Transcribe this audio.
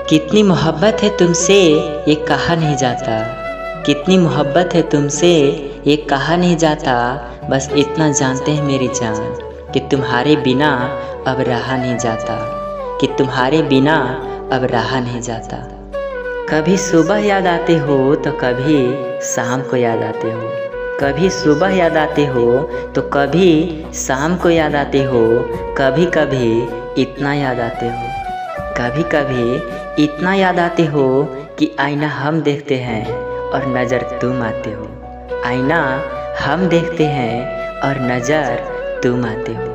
कितनी मोहब्बत है तुमसे ये कहा नहीं जाता, कितनी मोहब्बत है तुमसे ये कहा नहीं जाता। बस इतना जानते हैं मेरी जान कि तुम्हारे बिना अब रहा नहीं जाता, कि तुम्हारे बिना अब रहा नहीं जाता। कभी सुबह याद आते हो तो कभी शाम को याद आते हो, कभी सुबह याद आते हो तो कभी शाम को याद आते हो। कभी कभी इतना याद आते हो, कभी कभी इतना याद आते हो कि आईना हम देखते हैं और नज़र तुम आते हो। आईना हम देखते हैं और नज़र तुम आते हो।